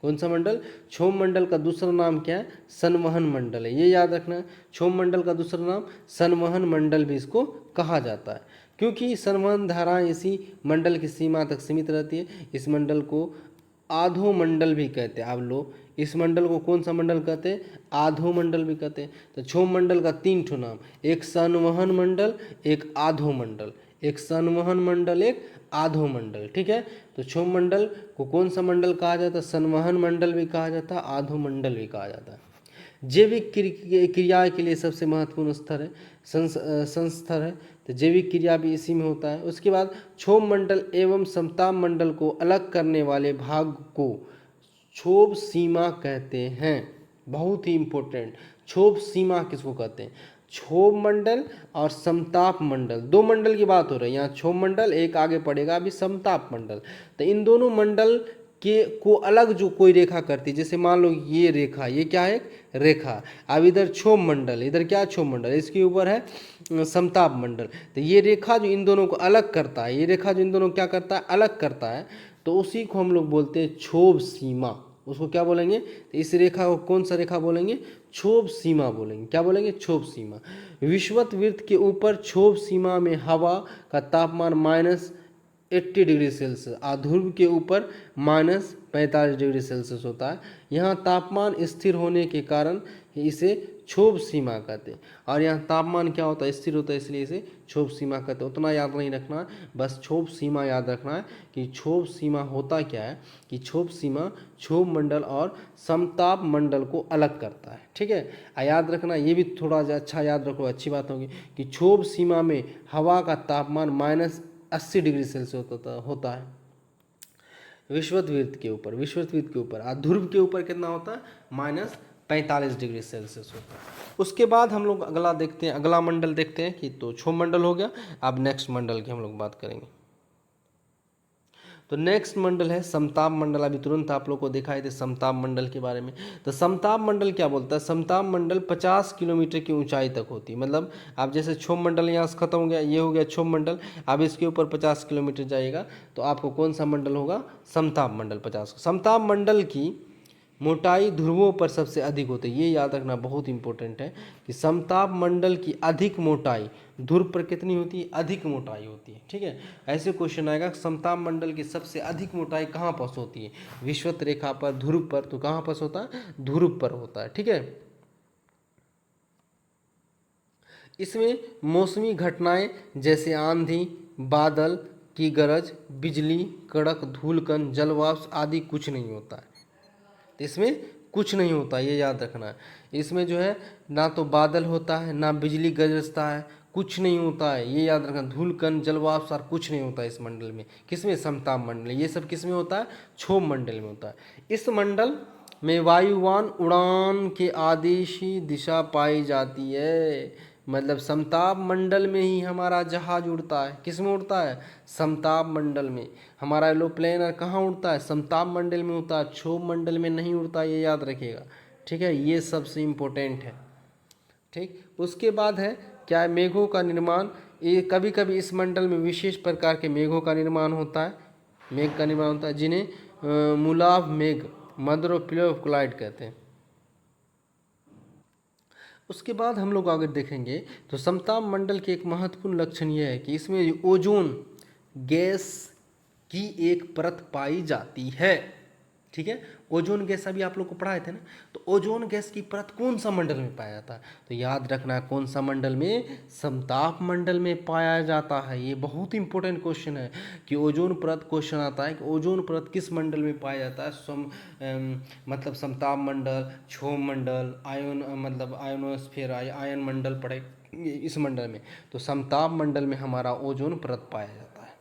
कौन सा मंडल, क्षोभ मंडल का दूसरा नाम क्या है, संवहन मंडल है, ये याद रखना है। क्षोभ मंडल का दूसरा नाम संवहन मंडल भी इसको कहा जाता है, क्योंकि संवहन धाराएं इसी मंडल की सीमा तक सीमित रहती है। इस मंडल को आधो मंडल भी कहते हैं। आप लोग इस मंडल को कौन सा मंडल कहते हैं, आधो मंडल भी कहते हैं। तो क्षोभ मंडल का 3 ठो नाम, एक संवहन मंडल, एक आधो मंडल, एक संवहन मंडल, एक आधो मंडल। ठीक है, तो क्षोभ मंडल को कौन सा मंडल कहा जाता है, संवहन मंडल भी कहा जाता है, आधो मंडल भी कहा जाता है। जैविक क्रिया के लिए सबसे महत्वपूर्ण स्तर है संस्तर है, तो जैविक क्रिया भी इसी में होता है। उसके बाद क्षोभ मंडल एवं समताप मंडल को अलग करने वाले भाग को क्षोभ सीमा कहते हैं। बहुत ही इम्पोर्टेंट, क्षोभ सीमा किसको कहते हैं, क्षोभ मंडल और समताप मंडल, 2 मंडल की बात हो रही है यहाँ। क्षोभ मंडल एक आगे पड़ेगा अभी समताप मंडल, तो इन दोनों मंडल के को अलग जो कोई रेखा करती है, जैसे मान लो ये रेखा, ये क्या है, रेखा। अब इधर क्षोभ मंडल, इधर क्या क्षोभ मंडल, इसके ऊपर है समताप मंडल। तो ये रेखा जो इन दोनों को अलग करता है, ये रेखा जो इन दोनों को क्या करता है, अलग करता है, तो उसी को हम लोग बोलते हैं क्षोभ सीमा। उसको क्या बोलेंगे, तो इस रेखा को कौन सा रेखा बोलेंगे, क्षोभ सीमा बोलेंगे। क्या बोलेंगे, क्षोभ सीमा। विषुवत वृत्त के ऊपर क्षोभ सीमा में हवा का तापमान 80 डिग्री सेल्सियस और ध्रुव के ऊपर -45 डिग्री सेल्सियस होता है। यहाँ तापमान स्थिर होने के कारण इसे क्षोभ सीमा कहते हैं। और यहाँ तापमान क्या होता है, स्थिर होता है, इसलिए इसे क्षोभ सीमा कहते हैं। उतना याद नहीं रखना है, बस क्षोभ सीमा याद रखना है कि क्षोभ सीमा होता क्या है, कि क्षोभ सीमा क्षोभ मंडल और समताप मंडल को अलग करता है। ठीक है, याद रखना, ये भी थोड़ा अच्छा याद रखो, अच्छी बात होगी कि क्षोभ सीमा में हवा का तापमान -80 डिग्री सेल्सियस होता है विषुवत वृत्त के ऊपर। और ध्रुव के ऊपर कितना होता है, -45 डिग्री सेल्सियस होता है। उसके बाद हम लोग अगला देखते हैं, अगला मंडल देखते हैं कि तो क्षोभ मंडल हो गया। अब नेक्स्ट मंडल की हम लोग बात करेंगे। तो नेक्स्ट मंडल है समताप मंडल। अभी तुरंत आप लोग को दिखाई दे समताप मंडल के बारे में। तो समताप मंडल क्या बोलता है, समताप मंडल 50 किलोमीटर की ऊंचाई तक होती है। मतलब आप जैसे क्षोभ मंडल यहाँ से खत्म हो गया, ये हो गया क्षोभ मंडल। अब इसके ऊपर 50 किलोमीटर जाइएगा तो आपको कौन सा मंडल होगा, समताप मंडल 50। समताप मंडल की मोटाई ध्रुवों पर सबसे अधिक होती है। ये याद रखना बहुत इंपॉर्टेंट है कि समताप मंडल की अधिक मोटाई ध्रुव पर कितनी होती है, अधिक मोटाई होती है। ठीक है, ऐसे क्वेश्चन आएगा समताप मंडल की सबसे अधिक मोटाई कहाँ पर होती है, विषुवत रेखा पर, ध्रुव पर। तो कहाँ पर होता है, ध्रुव पर होता है। ठीक है, इसमें मौसमी घटनाएं जैसे आंधी, बादल की गरज, बिजली कड़क, धूलकण, जलवाष्प आदि कुछ नहीं होता है। तो इसमें कुछ नहीं होता, ये याद रखना है। इसमें जो है ना तो बादल होता है, ना बिजली गरजता है, कुछ नहीं होता है, ये याद रखना। धूलकण, जलवाष्प और कुछ नहीं होता है इस मंडल में। किसमें, समताप मंडल। ये सब किस में होता है, क्षोभ मंडल में होता है। इस मंडल में वायुयान उड़ान के आदेशी दिशा पाई जाती है। मतलब समताप मंडल में ही हमारा जहाज उड़ता है। किस में उड़ता है, समताप मंडल में। हमारा एरोप्लेन कहाँ उड़ता है, समताप मंडल में उड़ता है, क्षोभ मंडल में नहीं उड़ता, ये याद रखिएगा। ठीक है, ये सबसे इम्पोर्टेंट है। ठीक, उसके बाद है क्या है, मेघों का निर्माण। ये कभी कभी इस मंडल में विशेष प्रकार के मेघों का निर्माण होता है, मेघ का निर्माण होता है, जिन्हें मूलाभ मेघ, mother of play of Clyde कहते हैं। उसके बाद हम लोग आगे देखेंगे तो समताप मंडल के एक महत्वपूर्ण लक्षण यह है कि इसमें ओजोन गैस की एक परत पाई जाती है। ठीक है, ओजोन गैस अभी आप लोग को पढ़ाए थे ना, तो ओजोन गैस की परत कौन सा मंडल में पाया जाता है, तो याद रखना कौन सा मंडल में, समताप मंडल में पाया जाता है। ये बहुत इंपॉर्टेंट क्वेश्चन है कि ओजोन परत, क्वेश्चन आता है कि ओजोन परत किस मंडल में पाया जाता है। मतलब समताप मंडल, क्षोभ मंडल, आयन मतलब आयनोस्फीयर, आयन मंडल पढ़े इस मंडल में। तो समताप मंडल में हमारा ओजोन परत पाया जाता है,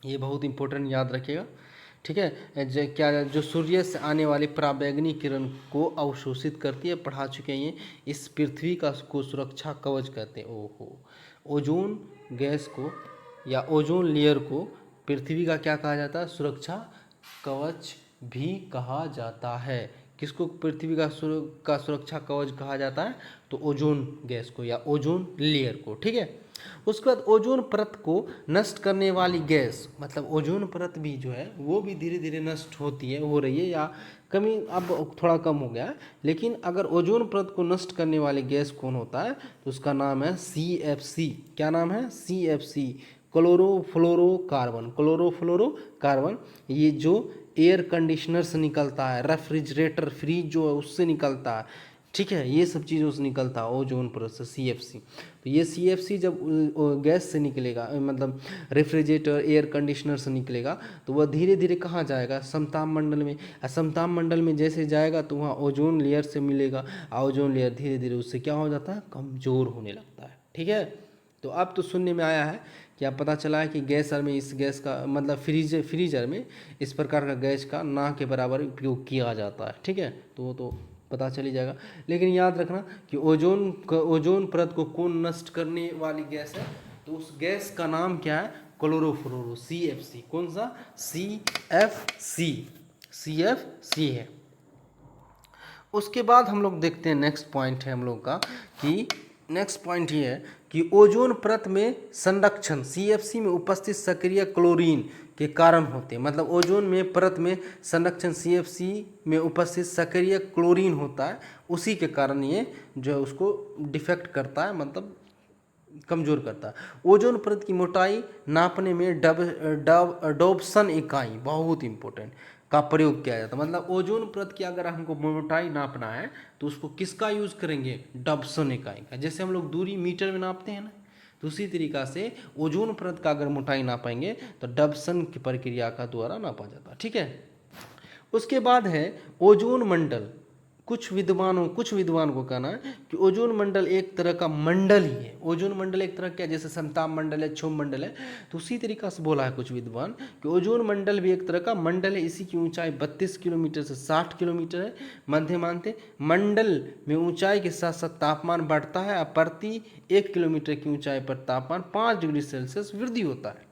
ये बहुत इंपॉर्टेंट याद रखिएगा। ठीक है, जो सूर्य से आने वाली पराबैंगनी किरण को अवशोषित करती है, पढ़ा चुके हैं। इस पृथ्वी को सुरक्षा कवच कहते हैं। ओहो, ओजोन गैस को या ओजोन लेयर को पृथ्वी का क्या कहा जाता है, सुरक्षा कवच भी कहा जाता है। किसको पृथ्वी का सुरक्षा कवच कहा जाता है, तो ओजोन गैस को या ओजोन लेयर को। ठीक है, उसके बाद ओजोन परत को नष्ट करने वाली गैस, मतलब ओजोन परत भी जो है वो भी धीरे धीरे नष्ट होती है, हो रही है, या कमी अब थोड़ा कम हो गया है। लेकिन अगर ओजोन परत को नष्ट करने वाली गैस कौन होता है, तो उसका नाम है CFC। क्या नाम है, CFC, क्लोरोफ्लोरोकार्बन। क्लोरोफ्लोरोकार्बन ये जो एयर कंडीशनर से निकलता है, रेफ्रिजरेटर, फ्रिज जो है उससे निकलता है। ठीक है, ये सब चीज़ों से निकलता है ओजोन परत से, CFC। तो ये CFC जब गैस से निकलेगा, मतलब रेफ्रिजरेटर, एयर कंडीशनर से निकलेगा, तो वह धीरे धीरे कहाँ जाएगा, समताप मंडल में। समताप मंडल में जैसे जाएगा तो वहाँ ओजोन लेयर से मिलेगा, और ओजोन लेयर धीरे धीरे उससे क्या हो जाता है, कमज़ोर होने लगता है। ठीक है, तो अब तो सुनने में आया है, क्या पता चला है कि गैसर में, इस गैस का मतलब फ्रीजर में इस प्रकार का गैस का ना के बराबर उपयोग किया जाता है। ठीक है, तो वो तो पता चल ही जाएगा। लेकिन याद रखना कि ओजोन परत को कौन नष्ट करने वाली गैस है, तो उस गैस का नाम क्या है, क्लोरोफ्लोरो, CFC। कौन सा, CFC है। उसके बाद हम लोग देखते हैं, नेक्स्ट पॉइंट है हम लोग का कि नेक्स्ट पॉइंट ये है कि ओजोन परत में संरक्षण CFC में उपस्थित सक्रिय क्लोरीन के कारण होते हैं। मतलब ओजोन में परत में संरक्षण CFC में उपस्थित सक्रिय क्लोरीन होता है, उसी के कारण ये जो है उसको डिफेक्ट करता है, मतलब कमज़ोर करता है। ओजोन परत की मोटाई नापने में डॉप्सन इकाई बहुत इंपॉर्टेंट का प्रयोग किया जाता है। मतलब ओजोन परत की अगर हमको मोटाई नापना है तो उसको किसका यूज़ करेंगे, डॉप्सन इकाई का। जैसे हम लोग दूरी मीटर में नापते हैं ना, तो उसी तरीका से ओजोन परत का अगर मोटाई नापेंगे तो डॉप्सन की प्रक्रिया का द्वारा नापा जाता है। ठीक है, उसके बाद है ओजोन मंडल। कुछ विद्वान को कहना है कि ओजोन मंडल एक तरह का मंडल ही है। ओजोन मंडल एक तरह का, जैसे समताप मंडल है, क्षोभ मंडल है, तो उसी तरीका से बोला है कुछ विद्वान कि ओजोन मंडल भी एक तरह का मंडल है। इसी की ऊंचाई 32 किलोमीटर से 60 किलोमीटर है। मध्य मानते मंडल में ऊंचाई के साथ साथ तापमान बढ़ता है और प्रति 1 किलोमीटर की ऊंचाई पर तापमान 5 डिग्री सेल्सियस वृद्धि होता है।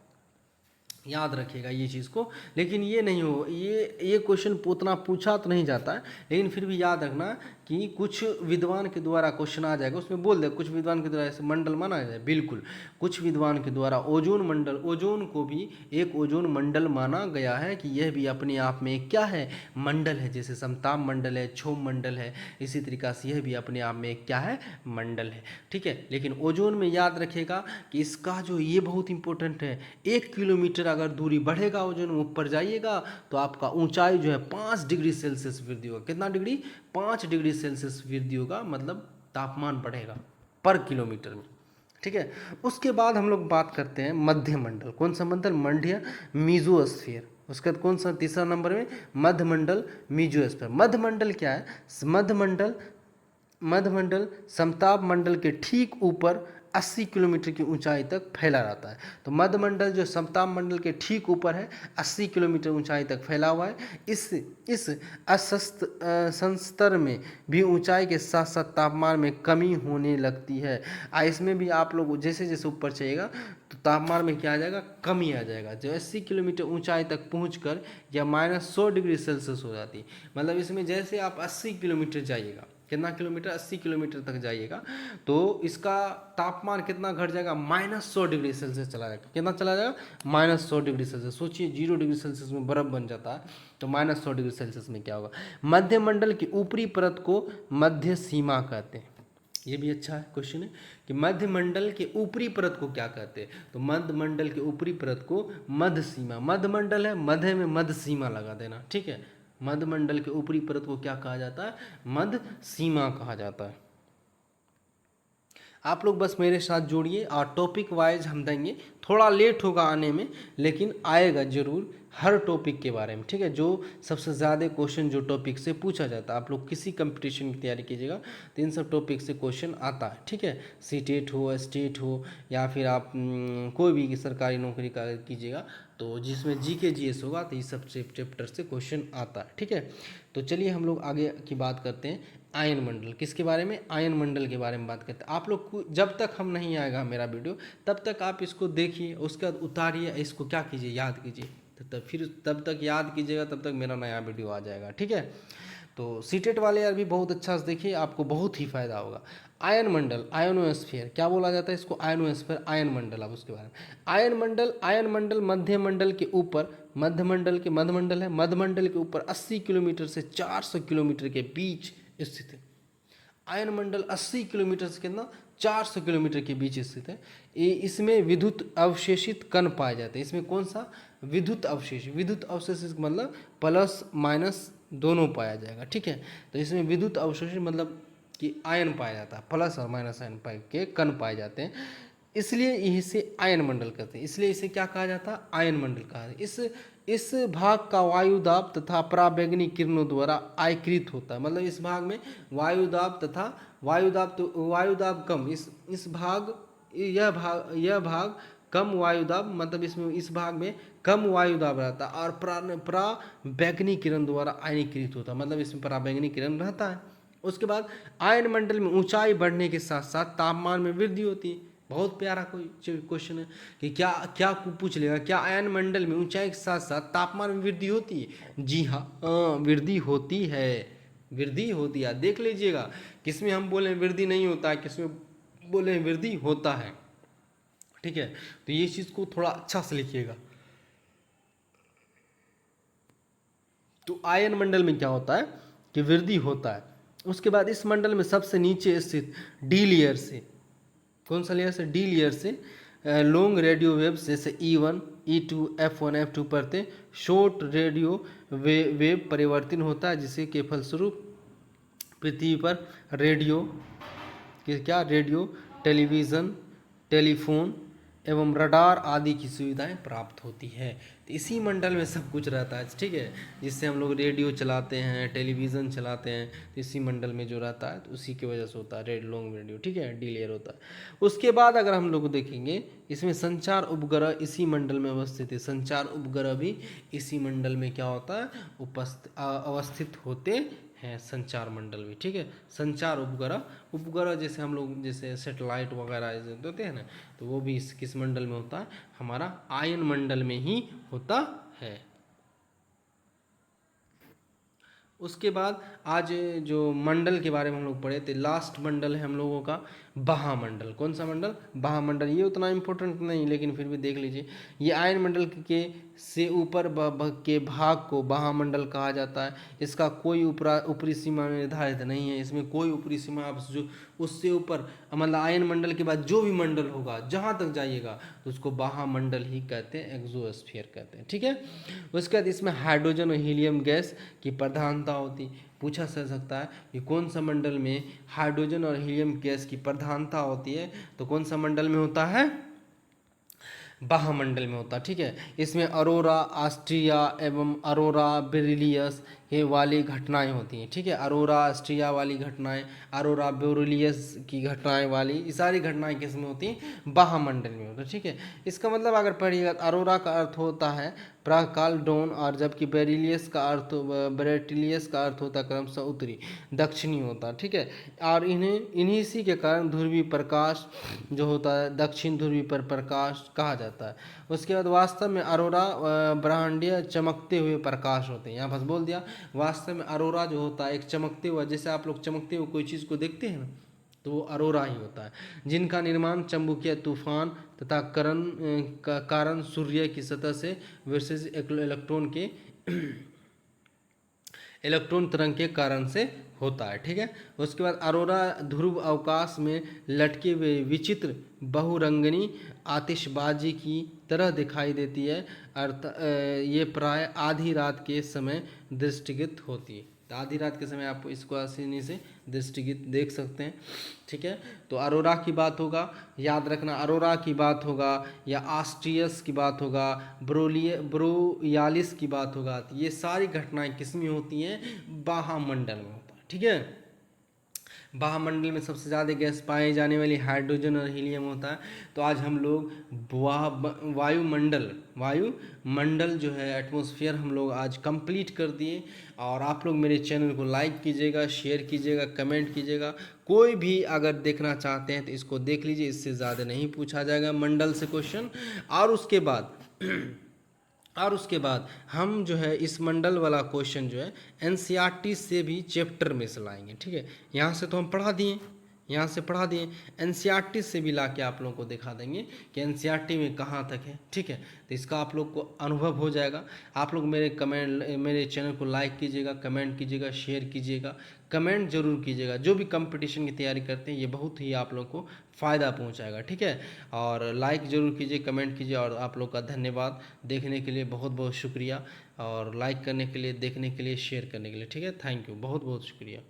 याद रखिएगा ये चीज़ को। लेकिन ये नहीं हो, ये क्वेश्चन उतना पूछा तो नहीं जाता है, लेकिन फिर भी याद रखना कि कुछ विद्वान के द्वारा क्वेश्चन आ जाएगा, उसमें बोल दे कुछ विद्वान के द्वारा ऐसे मंडल माना जाए। बिल्कुल, कुछ विद्वान के द्वारा ओजोन मंडल, ओजोन को भी एक ओजोन मंडल माना गया है कि यह भी अपने आप में एक क्या है, मंडल है। जैसे समताप मंडल है, क्षोभ मंडल है, इसी तरीका से यह भी अपने आप में एक क्या है, मंडल है। ठीक है, लेकिन ओजोन में याद रखिएगा कि इसका जो ये बहुत इंपॉर्टेंट है, 1 किलोमीटर अगर दूरी बढ़ेगा ओजोन में, ऊपर जाइएगा तो आपका ऊंचाई जो है 5 डिग्री सेल्सियस वृद्धि होगा। कितना डिग्री, 5 डिग्री सेल्सियस वृद्धि होगा, मतलब तापमान बढ़ेगा पर किलोमीटर में। ठीक है, उसके बाद हम लोग बात करते हैं मध्य मंडल। कौन सा मंडल, मध्य मीजोस्फीयर। उसके बाद कौन सा, तीसरा नंबर में मध्य मंडल मीजोस्फीयर। मध्य मंडल क्या है, मध्य मंडल समताप मंडल के ठीक ऊपर 80 किलोमीटर की ऊंचाई तक फैला रहता है। तो मध्य मंडल जो समताप मंडल के ठीक ऊपर है, 80 किलोमीटर ऊंचाई तक फैला हुआ है। इस संस्तर में भी ऊंचाई के साथ साथ तापमान में कमी होने लगती है। इसमें भी आप लोग जैसे जैसे ऊपर चढ़िएगा तो तापमान में क्या आ जाएगा, कमी आ जाएगा। जो 80 किलोमीटर ऊंचाई तक पहुंचकर या -100 डिग्री सेल्सियस हो जाती है। मतलब इसमें जैसे आप 80 किलोमीटर जाइएगा, कितना किलोमीटर, 80 किलोमीटर तक जाइएगा तो इसका तापमान कितना घट जाएगा, -100 डिग्री सेल्सियस चला जाएगा। कितना चला जाएगा, -100 डिग्री सेल्सियस। सोचिए 0 डिग्री सेल्सियस में बर्फ बन जाता है, तो -100 डिग्री सेल्सियस में क्या होगा। मध्य मंडल की ऊपरी परत को मध्य सीमा कहते हैं। ये भी अच्छा है क्वेश्चन है कि मध्य मंडल के ऊपरी परत को क्या कहते हैं, तो मध्य मंडल के ऊपरी परत को मध्य सीमा। मध्य मंडल है, मध्य में मध्य सीमा लगा देना। ठीक है, मध्य मंडल के ऊपरी परत को क्या कहा जाता है, मध्य सीमा कहा जाता है। आप लोग बस मेरे साथ जोड़िए और टॉपिक वाइज हम देंगे। थोड़ा लेट होगा आने में, लेकिन आएगा जरूर हर टॉपिक के बारे में। ठीक है, जो सबसे ज़्यादा क्वेश्चन जो टॉपिक से पूछा जाता है, आप लोग किसी कंपटीशन की तैयारी कीजिएगा तो इन सब टॉपिक से क्वेश्चन आता है। ठीक है, सीटेट हो, स्टेट हो, या फिर आप कोई भी सरकारी नौकरी का कीजिएगा तो जिसमें जीके जीएस होगा तो ये सब चैप्टर से क्वेश्चन आता है। ठीक है, तो चलिए हम लोग आगे की बात करते हैं आयन मंडल। किसके बारे में, आयन मंडल के बारे में बात करते हैं। आप लोग को जब तक हम नहीं आएगा मेरा वीडियो तब तक आप इसको देखिए, उसके बाद उतारिए, इसको क्या कीजिए, याद कीजिए। तब तक याद कीजिएगा, तब तक मेरा नया वीडियो आ जाएगा। ठीक है, तो सीटेट वाले यार भी बहुत अच्छा से देखिए, आपको बहुत ही फायदा होगा। आयन मंडल, आयनोस्फीयर क्या बोला जाता है इसको, आयनोस्फीयर, आयन मंडल। अब उसके बारे में आयन मंडल मध्य मंडल के ऊपर, मध्य मंडल है, मध्य मंडल के ऊपर 80 किलोमीटर से 400 किलोमीटर के बीच स्थित है। आयन मंडल 80 किलोमीटर से कितना, 400 किलोमीटर के बीच स्थित है। इसमें विद्युत अवशेषित कण पाए जाते हैं। इसमें कौन सा, विद्युत अवशेषित मतलब प्लस माइनस दोनों पाया जाएगा। ठीक है, तो इसमें विद्युत अवशोषण मतलब कि आयन पाया जाता है, प्लस और माइनस आयन पाए के कण पाए जाते हैं, इसलिए इसे आयन मंडल कहते हैं। इसलिए इसे क्या कहा जाता है, आयन मंडल कहा जाता है। इस भाग का वायुदाब तथा पराबैंगनी किरणों द्वारा आयकृत होता है। मतलब इस भाग में वायुदाब तथा वायुदाब कम, यह भाग कम वायुदाब, मतलब इस भाग में कम वायुदाब रहता है और पराबैंगनी किरण द्वारा आयनीकृत होता है। मतलब इसमें पराबैंगनी किरण रहता है। उसके बाद आयन मंडल में ऊंचाई बढ़ने के साथ साथ तापमान में वृद्धि होती है। बहुत प्यारा कोई क्वेश्चन है कि क्या पूछ लेगा, क्या आयन मंडल में ऊंचाई के साथ साथ तापमान में वृद्धि होती है। जी हाँ, वृद्धि होती है। देख लीजिएगा, किसमें हम बोले वृद्धि नहीं होता है, किसमें बोले वृद्धि होता है। ठीक है, तो ये चीज़ को थोड़ा अच्छा से लिखिएगा। तो आयन मंडल में क्या होता है कि वृद्धि होता है। उसके बाद इस मंडल में सबसे नीचे स्थित डी लेयर से कौन सा लेयर से? डी लेयर से लॉन्ग रेडियो वेव्स जैसे E1, E2, F1, F2 परतें शॉर्ट रेडियो वेव परिवर्तन होता है, जिसके के फलस्वरूप पृथ्वी पर रेडियो रेडियो, टेलीविज़न, टेलीफोन एवं रडार आदि की सुविधाएं प्राप्त होती है। तो इसी मंडल में सब कुछ रहता है, ठीक है, जिससे हम लोग रेडियो चलाते हैं, टेलीविज़न चलाते हैं, तो इसी मंडल में जो रहता है तो उसी की वजह से होता है रेड लॉन्ग रेडियो, ठीक है, डी लेयर होता है। उसके बाद अगर हम लोग देखेंगे, इसमें संचार उपग्रह इसी मंडल में अवस्थित है। संचार उपग्रह भी इसी मंडल में क्या होता है, अवस्थित होते हैं, संचार मंडल भी, ठीक है। संचार उपग्रह जैसे हम लोग जैसे सेटेलाइट वगैरह जैसे होते हैं ना, तो वो भी किस मंडल में होता है, हमारा आयन मंडल में ही होता है। उसके बाद आज जो मंडल के बारे में हम लोग पढ़े थे, लास्ट मंडल है हम लोगों का महामंडल। कौन सा मंडल? महामंडल। ये उतना इम्पोर्टेंट नहीं, लेकिन फिर भी देख लीजिए। ये आयन मंडल के से ऊपर के भाग को महामंडल कहा जाता है। इसका कोई ऊपरी सीमा निर्धारित नहीं है। इसमें कोई ऊपरी सीमा, आप जो उससे ऊपर मतलब आयन मंडल के बाद जो भी मंडल होगा, जहाँ तक जाइएगा तो उसको महामंडल ही कहते हैं, एक्सोस्फीयर कहते हैं, ठीक है। उसके बाद इसमें हाइड्रोजन और हीलियम गैस की प्रधानता होती। पूछा जा सकता है कि कौन सा मंडल में हाइड्रोजन और हीलियम गैस की प्रधानता होती है, तो कौन सा मंडल में होता है? महामंडल में होता, ठीक है। इसमें अरोरा ऑस्ट्रिया एवं अरोरा बेरिलियस के वाली घटनाएं होती हैं, ठीक है। अरोरा ऑस्ट्रिया वाली घटनाएं, अरोरा बेरिलियस की घटनाएं वाली, ये सारी घटनाएं किस में होती हैं? महामंडल में होती है, ठीक है। इसका मतलब अगर पढ़िएगा, अरोरा का अर्थ होता है प्राकाल डोन, और जबकि बेरिलियस का अर्थ होता है क्रमशः उत्तरी दक्षिणी होता है, ठीक है। और इन्हीं सी के कारण ध्रुवीय प्रकाश जो होता है, दक्षिण ध्रुवीय पर प्रकाश कहा जाता है। उसके बाद वास्तव में अरोरा ब्रह्मांडीय चमकते हुए प्रकाश होते हैं। यहाँ बस बोल दिया, वास्तव में अरोरा जो होता है एक चमकते हुआ, जैसे आप लोग चमकते हुए कोई चीज़ को देखते हैं ना, तो वो अरोरा ही होता है, जिनका निर्माण चुंबकीय तूफान तथा कारण सूर्य की सतह से विशेष इलेक्ट्रॉन तरंग के कारण से होता है, ठीक है। उसके बाद अरोरा ध्रुव अवकाश में लटके हुए विचित्र बहुरंगनी आतिशबाजी की तरह दिखाई देती है। ये प्राय आधी रात के समय दृष्टिगत होती है। तो आधी रात के समय आप इसको आसानी से दृष्टिगत देख सकते हैं, ठीक है। तो अरोरा की बात होगा, याद रखना, अरोरा की बात होगा या ऑस्ट्रियस की बात होगा, ब्रोयालिस की बात होगा, तो ये सारी घटनाएं किसमें होती हैं? महामंडल में होता है, ठीक है। वायुमंडल में सबसे ज़्यादा गैस पाए जाने वाली हाइड्रोजन और हीलियम होता है। तो आज हम लोग वायुमंडल जो है, एटमॉस्फेयर, हम लोग आज कंप्लीट कर दिए। और आप लोग मेरे चैनल को लाइक कीजिएगा, शेयर कीजिएगा, कमेंट कीजिएगा। कोई भी अगर देखना चाहते हैं तो इसको देख लीजिए, इससे ज़्यादा नहीं पूछा जाएगा मंडल से क्वेश्चन। और उसके बाद हम जो है इस मंडल वाला क्वेश्चन जो है एनसीईआरटी से भी चैप्टर में से लाएंगे, ठीक है। यहाँ से तो हम पढ़ा दिए, एनसीईआरटी से भी लाके आप लोगों को दिखा देंगे कि एनसीईआरटी में कहाँ तक है, ठीक है। तो इसका आप लोग को अनुभव हो जाएगा। आप लोग मेरे चैनल को लाइक कीजिएगा, कमेंट कीजिएगा, शेयर कीजिएगा, कमेंट जरूर कीजिएगा। जो भी कंपटीशन की तैयारी करते हैं, ये बहुत ही आप लोग को फ़ायदा पहुंचाएगा, ठीक है। और लाइक ज़रूर कीजिए, कमेंट कीजिए। और आप लोग का धन्यवाद देखने के लिए, बहुत बहुत शुक्रिया। और लाइक करने के लिए, देखने के लिए, शेयर करने के लिए, ठीक है। थैंक यू, बहुत बहुत शुक्रिया।